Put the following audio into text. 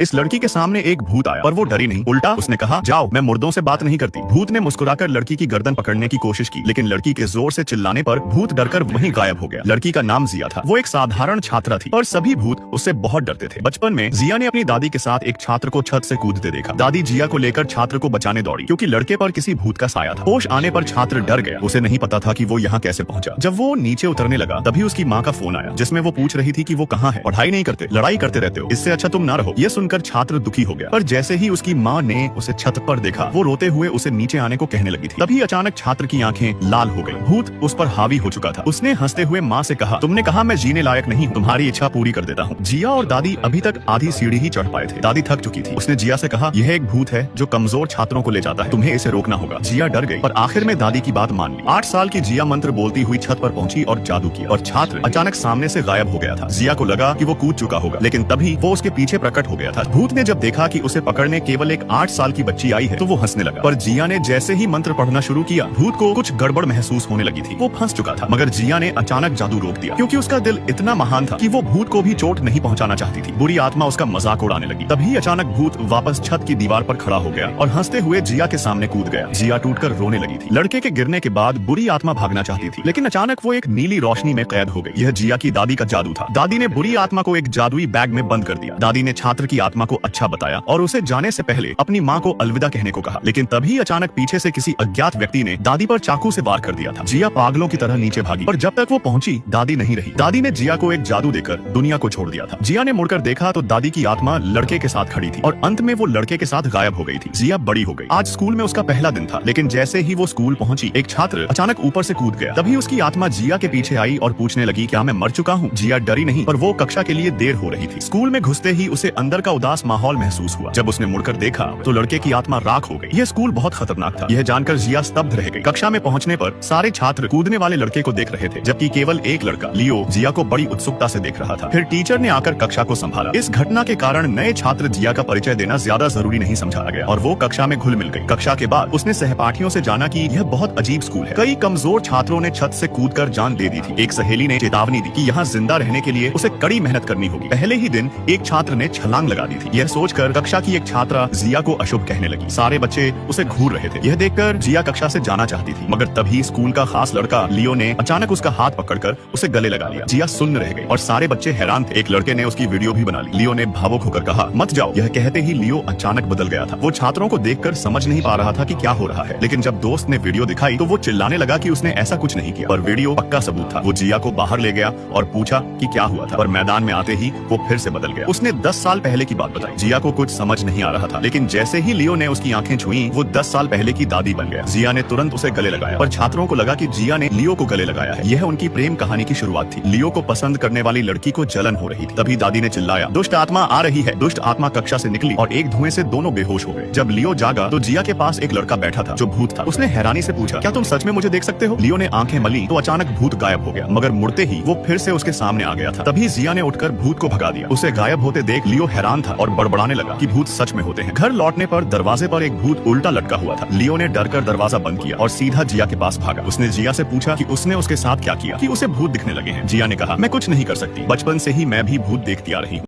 इस लड़की के सामने एक भूत आया, पर वो डरी नहीं। उल्टा उसने कहा, जाओ, मैं मुर्दों से बात नहीं करती। भूत ने मुस्कुराकर लड़की की गर्दन पकड़ने की कोशिश की, लेकिन लड़की के जोर से चिल्लाने पर भूत डरकर वहीं गायब हो गया। लड़की का नाम जिया था। वो एक साधारण छात्रा थी, पर सभी भूत उससे बहुत डरते थे। बचपन में जिया ने अपनी दादी के साथ एक छात्र को छत से कूदते देखा। दादी जिया को लेकर छात्र को बचाने दौड़ी, क्योंकि लड़के पर किसी भूत का साया था। होश आने पर छात्र डर गया। उसे नहीं पता था कि वो यहाँ कैसे पहुंचा। जब वो नीचे उतरने लगा, तभी उसकी माँ का फोन आया, जिसमें वो पूछ रही थी कि वो कहाँ है। पढ़ाई नहीं करते, लड़ाई करते रहते हो, इससे अच्छा तुम ना रहो। ये सुनकर छात्र दुखी हो गया, पर जैसे ही उसकी माँ ने उसे छत पर देखा, वो रोते हुए उसे नीचे आने को कहने लगी थी। तभी अचानक छात्र की आंखें लाल हो गई। भूत उस पर हावी हो चुका था। उसने हंसते हुए माँ से कहा, तुमने कहा मैं जीने लायक नहीं हूँ, तुम्हारी इच्छा पूरी कर देता हूँ। जिया और दादी अभी तक आधी सीढ़ी ही चढ़ पाए थे। दादी थक चुकी थी। उसने जिया से कहा, यह एक भूत है जो कमजोर छात्रों को ले जाता है, तुम्हें इसे रोकना होगा। जिया डर गई, पर आखिर में दादी की बात मान ली। 8 साल की जिया मंत्र बोलती हुई छत पर पहुंची और जादू किया, और छात्र अचानक सामने से गायब हो गया था। जिया को लगा कि वो कूद चुका होगा, लेकिन तभी वो उसके पीछे प्रकट हो गया था। भूत ने जब देखा कि उसे पकड़ने केवल एक 8 साल की बच्ची आई है, तो वो हंसने लगा। पर जिया ने जैसे ही मंत्र पढ़ना शुरू किया, भूत को कुछ गड़बड़ महसूस होने लगी थी। वो फंस चुका था, मगर जिया ने अचानक जादू रोक दिया, क्योंकि उसका दिल इतना महान था कि वो भूत को भी चोट नहीं पहुंचाना चाहती थी। बुरी आत्मा उसका मजाक उड़ाने लगी। तभी अचानक भूत वापस छत की दीवार पर खड़ा हो गया और हंसते हुए जिया के सामने कूद गया। जिया टूटकर रोने लगी थी। लड़के के गिरने के बाद बुरी आत्मा भागना चाहती थी, लेकिन अचानक वो एक नीली रोशनी में कैद हो गई। यह जिया की दादी का जादू था। दादी ने बुरी आत्मा को एक जादुई बैग में बंद कर दिया। दादी ने छात्र की आत्मा को अच्छा बताया और उसे जाने से पहले अपनी माँ को अलविदा कहने को कहा, लेकिन तभी अचानक पीछे से किसी अज्ञात व्यक्ति ने दादी पर चाकू से वार कर दिया था। जिया पागलों की तरह नीचे भागी, पर जब तक वो पहुंची, दादी नहीं रही। दादी ने जिया को एक जादू देकर दुनिया को छोड़ दिया था। जिया ने मुड़कर देखा तो दादी की आत्मा लड़के के साथ खड़ी थी, और अंत में वो लड़के के साथ गायब हो गई थी। जिया बड़ी हो गई। आज स्कूल में उसका पहला दिन था, लेकिन जैसे ही वो स्कूल पहुंची, एक छात्र अचानक ऊपर से कूद गया। तभी उसकी आत्मा जिया के पीछे आई और पूछने लगी, क्या मैं मर चुका हूँ? जिया डरी नहीं, पर वो कक्षा के लिए देर हो रही थी। स्कूल में घुसते ही उसे अंदर का उदास माहौल महसूस हुआ। जब उसने मुड़कर देखा तो लड़के की आत्मा राख हो गई। यह स्कूल बहुत खतरनाक था। यह जानकर जिया स्तब्ध रह गई। कक्षा में पहुंचने पर सारे छात्र कूदने वाले लड़के को देख रहे थे, जबकि केवल एक लड़का लियो जिया को बड़ी उत्सुकता से देख रहा था। फिर टीचर ने आकर कक्षा को संभाला। इस घटना के कारण नए छात्र जिया का परिचय देना ज्यादा जरूरी नहीं समझा गया, और वो कक्षा में घुल मिल गई। कक्षा के बाद उसने सहपाठियों से जाना कि यह बहुत अजीब स्कूल है। कई कमजोर छात्रों ने छत से कूदकर जान दे दी थी। एक सहेली ने चेतावनी दी कि यहाँ जिंदा रहने के लिए उसे कड़ी मेहनत करनी होगी। पहले ही दिन एक छात्र ने छलांग लगा दी थी। यह सोचकर कक्षा की एक छात्रा जिया को अशुभ कहने लगी। सारे बच्चे उसे घूर रहे थे। यह देखकर जिया कक्षा से जाना चाहती थी, मगर तभी स्कूल का खास लड़का लियो ने अचानक उसका हाथ पकड़कर उसे गले लगा लिया। जिया सुन्न रह गई और सारे बच्चे हैरान थे। एक लड़के ने उसकी वीडियो भी बना ली। लियो ने भावुक होकर कहा, मत जाओ। यह कहते ही लियो अचानक बदल गया था। वो छात्रों को देखकर समझ नहीं पा रहा था कि क्या हो रहा है, लेकिन जब दोस्त ने वीडियो दिखाई तो वो चिल्लाने लगा कि उसने ऐसा कुछ नहीं किया, पर वीडियो पक्का सबूत था। वो जिया को बाहर ले गया और पूछा कि क्या हुआ था, पर मैदान में आते ही वो फिर से बदल गया। उसने 10 साल पहले की बात बताई। जिया को कुछ समझ नहीं आ रहा था, लेकिन जैसे ही लियो ने उसकी आंखें छुई, वो 10 साल पहले की दादी बन गया। जिया ने तुरंत उसे गले लगाया, पर छात्रों को लगा कि जिया ने लियो को गले लगाया है। यह उनकी प्रेम कहानी की शुरुआत थी। लियो को पसंद करने वाली लड़की को जलन हो रही थी। तभी दादी ने चिल्लाया, दुष्ट आत्मा आ रही है। दुष्ट आत्मा कक्षा से निकली और एक धुएं से दोनों बेहोश हो गए। जब लियो जागा तो जिया के पास एक लड़का बैठा था जो भूत था। उसने हैरानी से पूछा, क्या तुम सच में मुझे देख सकते हो? लियो ने आंखें मली तो अचानक भूत गायब हो गया, मगर मुड़ते ही वो फिर से उसके सामने आ गया था। तभी जिया ने उठकर भूत को भगा दिया। उसे गायब होते देख लियो हैरान था और बड़बड़ाने लगा कि भूत सच में होते हैं। घर लौटने पर दरवाजे पर एक भूत उल्टा लटका हुआ था। लियो ने डरकर दरवाजा बंद किया और सीधा जिया के पास भागा। उसने जिया से पूछा कि उसने उसके साथ क्या किया, कि उसे भूत दिखने लगे हैं। जिया ने कहा, मैं कुछ नहीं कर सकती, बचपन से ही मैं भी भूत देखती आ रही हूँ।